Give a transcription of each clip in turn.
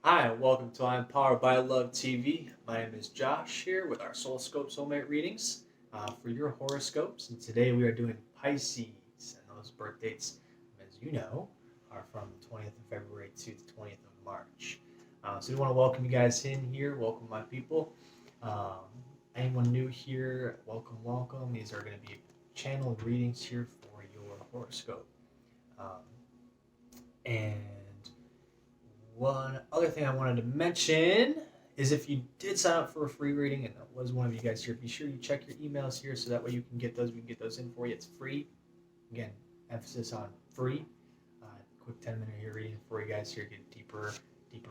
Hi, welcome to I'm Powered by Love TV. My name is Josh here with our Soulmate readings for your horoscopes. And today we are doing Pisces. And those birth dates, as you know, are from the 20th of February to the 20th of March. So we want to welcome you guys in here. Welcome, my people. Um, Anyone new here, welcome, welcome. These are going to be channel readings here for your horoscope. Um, and One other thing I wanted to mention is if you did sign up for a free reading and that was one of you guys here, be sure you check your emails here so that way you can get those. We can get those in for you. It's free. Again, emphasis on free. Quick 10-minute here reading for you guys here. Get a deeper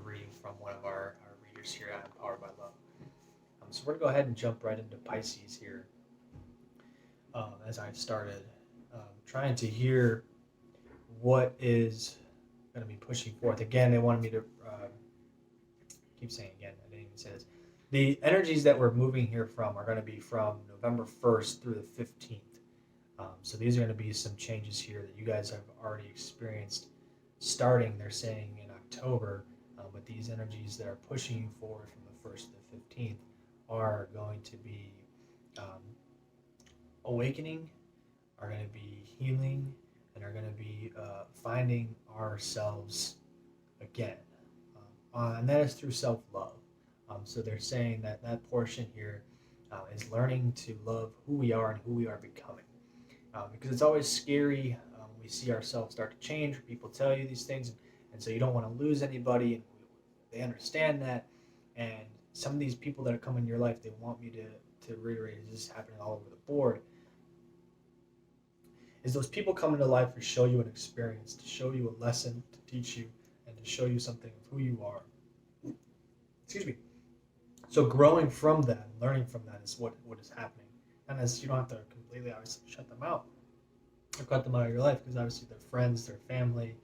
reading from one of our readers here at Empowered by Love. So we're going to go ahead and jump right into Pisces here. As I started trying to hear what is going to be pushing forth. Again, they wanted me to keep saying again, I didn't even say this. The energies that we're moving here from are going to be from November 1st through the 15th. So these are going to be some changes here that you guys have already experienced starting, they're saying, in October. But these energies that are pushing you forward from the 1st to the 15th are going to be awakening, are going to be healing, and are going to be finding ourselves again. And that is through self-love. So they're saying that that portion here is learning to love who we are and who we are becoming. Because it's always scary. We see ourselves start to change. People tell you these things, and so you don't want to lose anybody. And they understand that. And some of these people that are coming in your life, they want me to reiterate, this is happening all over the board, is those people come into life to show you an experience, to show you a lesson, to teach you, and to show you something of who you are. Excuse me. So growing from that, learning from that is what is happening. And as you don't have to completely, obviously, shut them out or cut them out of your life, because obviously they're friends, they're family,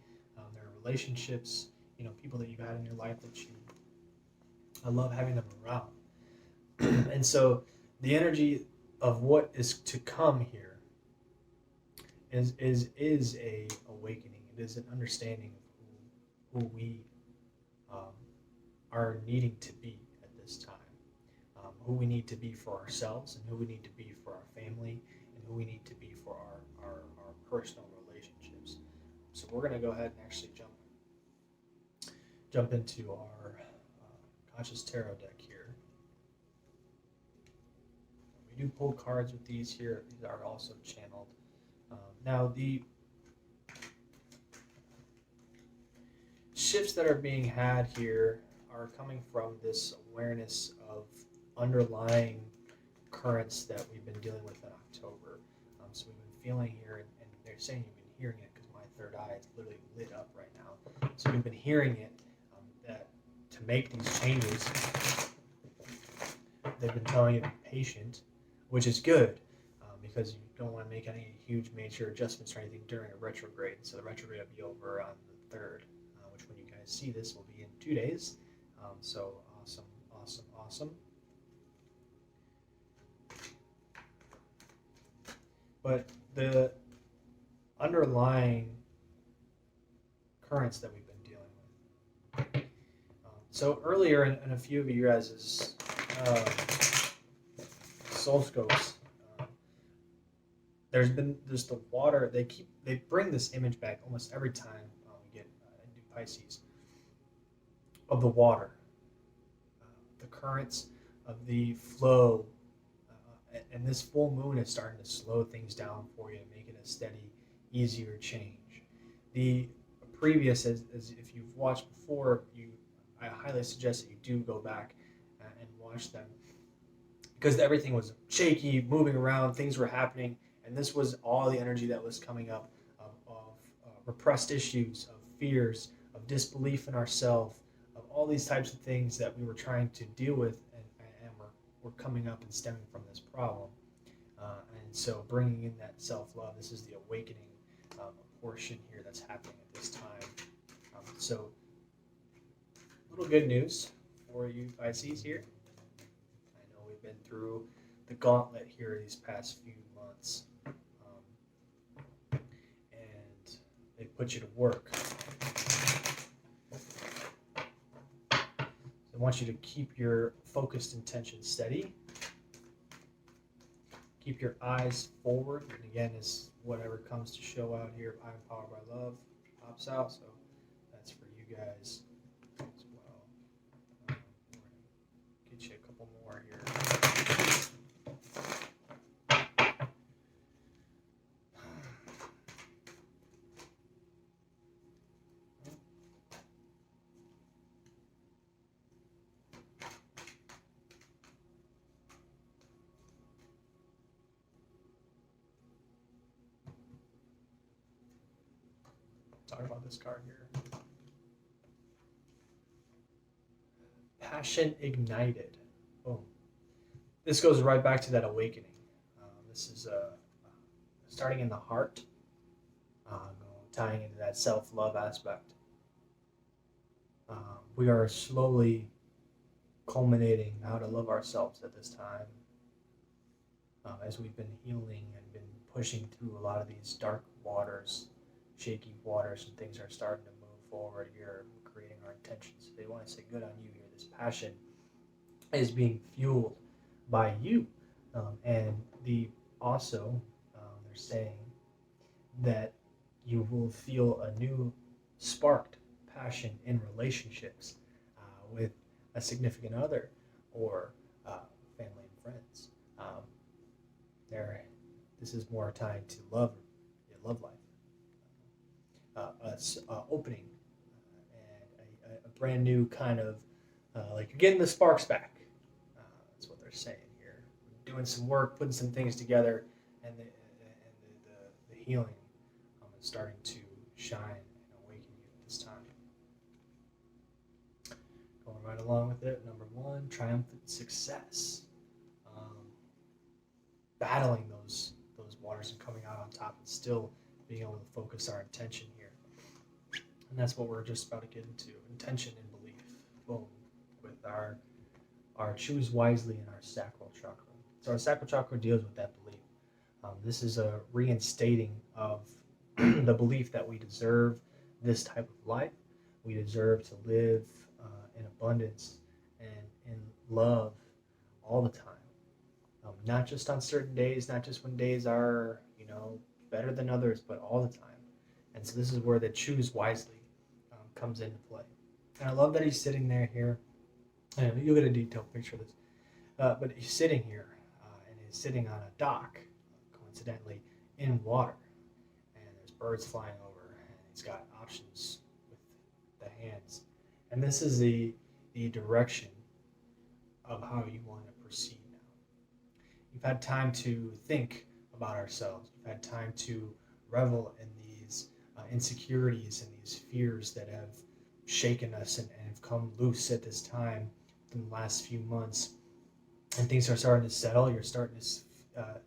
they're relationships, people that you've had in your life that I love having them around. And so the energy of what is to come here is a awakening. It is an understanding of who we are needing to be at this time, who we need to be for ourselves, and who we need to be for our family, and who we need to be for our personal relationships. So we're going to go ahead and actually jump into our conscious tarot deck here. We do pull cards with these here. These are also channeled. Now, the shifts that are being had here are coming from this awareness of underlying currents that we've been dealing with in October. So we've been feeling here, and they're saying you've been hearing it because my third eye is literally lit up right now. So we've been hearing it, that to make these changes, they've been telling you to be patient, which is good. Because you don't want to make any huge major adjustments or anything during a retrograde. So the retrograde will be over on the 3rd, which when you guys see this will be in 2 days. So awesome. But the underlying currents that we've been dealing with. So earlier in a few of you guys' soul scopes, there's the water. They bring this image back almost every time we get into Pisces, of the water, the currents of the flow, and this full moon is starting to slow things down for you and make it a steady, easier change. The previous, as if you've watched before, I highly suggest that you do go back and watch them, because everything was shaky, moving around, things were happening. And this was all the energy that was coming up of repressed issues, of fears, of disbelief in ourselves, of all these types of things that we were trying to deal with, and were coming up and stemming from this problem. And so bringing in that self-love, this is the awakening portion here that's happening at this time. So a little good news for you Pisces here. I know we've been through the gauntlet here these past few months. They put you to work. I want you to keep your focused intention steady. Keep your eyes forward. And again, is whatever comes to show out here, I am powered by love, pops out. So that's for you guys as well. We're going to get you a couple more here. Talk about this card here. Passion ignited. Boom. This goes right back to that awakening. This is starting in the heart, tying into that self-love aspect. We are slowly culminating how to love ourselves at this time, as we've been healing and been pushing through a lot of these dark waters, shaky waters, and things are starting to move forward here. We're creating our intentions. They want to say good on you here. This passion is being fueled by you, and they're saying that you will feel a new sparked passion in relationships with a significant other or family and friends. This is more tied to love, your love life. Opening and a brand new kind of like you're getting the sparks back. That's what they're saying here. Doing some work, putting some things together, and the healing is starting to shine and awaken you at this time. Going right along with it, number 1, triumphant success. Battling those waters and coming out on top and still being able to focus our intention here. And that's what we're just about to get into. Intention and belief. Boom. With our choose wisely in our sacral chakra. So our sacral chakra deals with that belief. This is a reinstating of the belief that we deserve this type of life. We deserve to live in abundance and in love all the time. Not just on certain days, not just when days are, better than others, but all the time. And so this is where the choose wisely comes into play. And I love that he's sitting there here. And you'll get a detailed picture of this. But he's sitting here, and he's sitting on a dock, coincidentally, in water. And there's birds flying over, and he's got options with the hands. And this is the direction of how you want to proceed now. You've had time to think about ourselves. You've had time to revel in these insecurities and these fears that have shaken us and have come loose at this time in the last few months. And things are starting to settle. You're starting to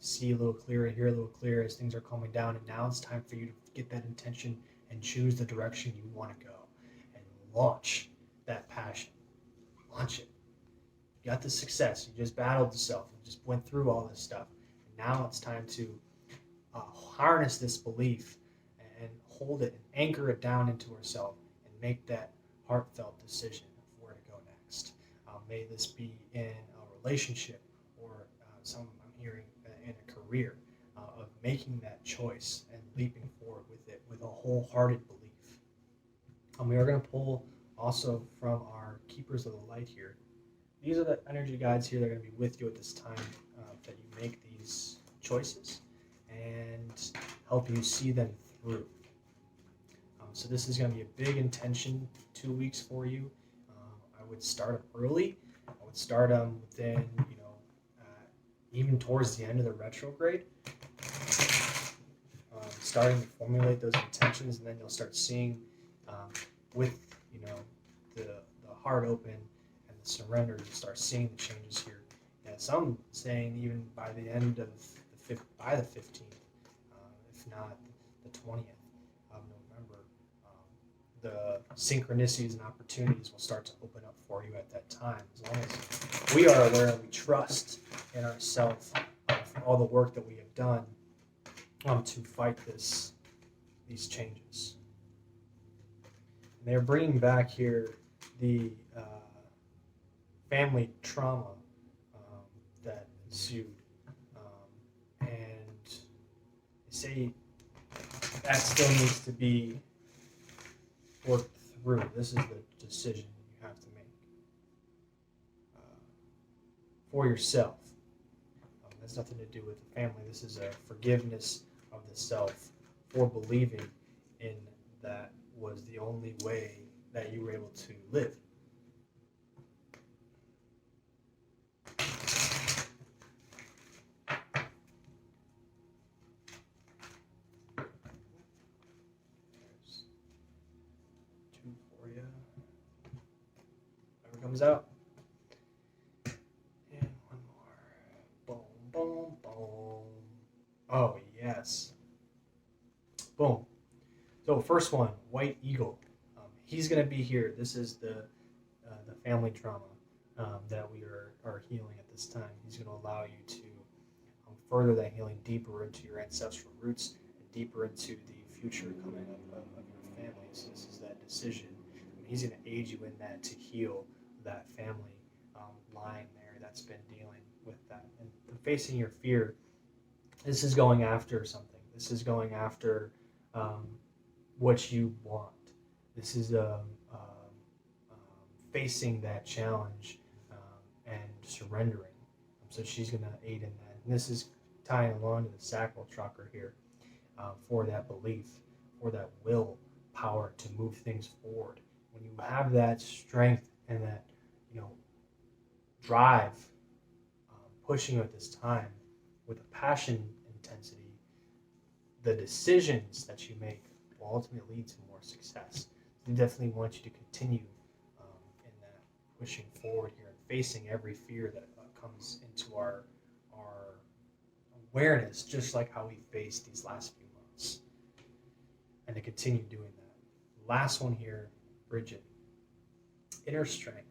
see a little clearer, hear a little clearer as things are calming down. And now it's time for you to get that intention and choose the direction you want to go and launch that passion. Launch it. You got the success. You just battled yourself. You just went through all this stuff. And now it's time to harness this belief and hold it and anchor it down into ourselves and make that heartfelt decision of where to go next. May this be in a relationship or I'm hearing in a career of making that choice and leaping forward with it with a wholehearted belief. We are going to pull also from our keepers of the light here. These are the energy guides here that are going to be with you at this time that you make these choices and help you see them through. So this is going to be a big intention 2 weeks for you. I would start them early. I would start them within, even towards the end of the retrograde. Starting to formulate those intentions, and then you'll start seeing with, the heart open and the surrender, you'll start seeing the changes here. And some saying even by the end of the 15th, if not the 20th of November, the synchronicities and opportunities will start to open up for you at that time. As long as we are aware and we trust in ourselves for all the work that we have done to fight these changes. And they're bringing back here the family trauma that ensued. And they say that still needs to be worked through. This is the decision you have to make for yourself. Has nothing to do with the family. This is a forgiveness of the self for believing in that was the only way that you were able to live. There's two for you. Whatever comes out. And one more. Boom, boom, boom. Oh, yes. Boom. So first one, White Eagle. He's going to be here. This is the family trauma that we are healing at this time. He's going to allow you to further that healing deeper into your ancestral roots and deeper into the future coming of your family. So this is that decision. He's going to aid you in that to heal that family line there that's been dealing with that. And facing your fear, this is going after something. This is going after what you want. This is facing that challenge and surrendering. So she's going to aid in that. And this is tying along to the sacral chakra here for that belief, for that will power to move things forward. When you have that strength and that drive pushing you at this time with a passion intensity, the decisions that you make will ultimately lead to more success. We definitely want you to continue in that pushing forward here and facing every fear that comes into our awareness, just like how we faced these last few months, and to continue doing that. Last one here, Bridget, inner strength.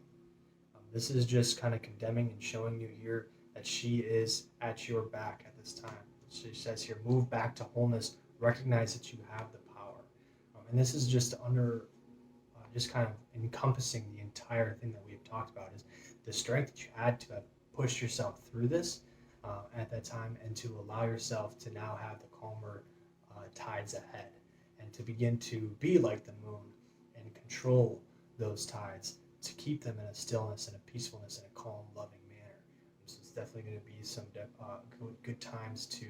This is just kind of condemning and showing you here that she is at your back at this time. She says here, move back to wholeness, recognize that you have the power. And this is just just kind of encompassing the entire thing that we've talked about, is the strength that you had to have pushed yourself through this at that time, and to allow yourself to now have the calmer tides ahead, and to begin to be like the moon and control those tides, to keep them in a stillness and a peacefulness and a calm, loving manner. So it's definitely going to be some good times to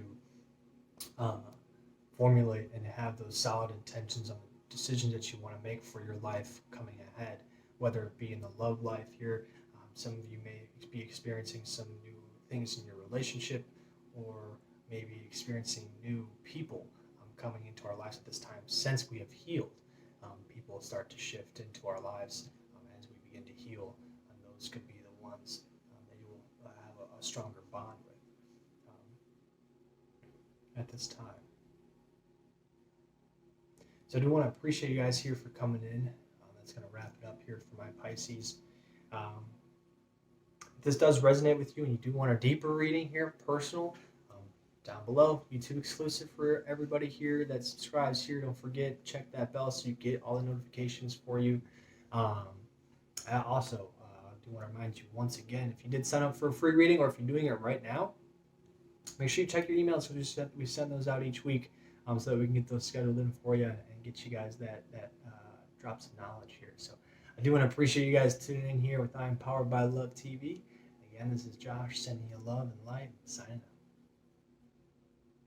formulate and have those solid intentions on the decisions that you want to make for your life coming ahead, whether it be in the love life here. Some of you may be experiencing some new things in your relationship, or maybe experiencing new people coming into our lives at this time. Since we have healed, people start to shift into our lives as we begin to heal, and those could be the ones that you will have a stronger bond with at this time. So I do want to appreciate you guys here for coming in. That's going to wrap it up here for my Pisces. If this does resonate with you and you do want a deeper reading here, personal, down below, YouTube exclusive for everybody here that subscribes here. Don't forget, check that bell so you get all the notifications for you. Also, I do want to remind you once again, if you did sign up for a free reading, or if you're doing it right now, make sure you check your emails, because we send those out each week so that we can get those scheduled in for you and get you guys that drops of knowledge here. So I do want to appreciate you guys tuning in here with I Am Powered by Love TV. Again, this is Josh sending you love and light, signing out.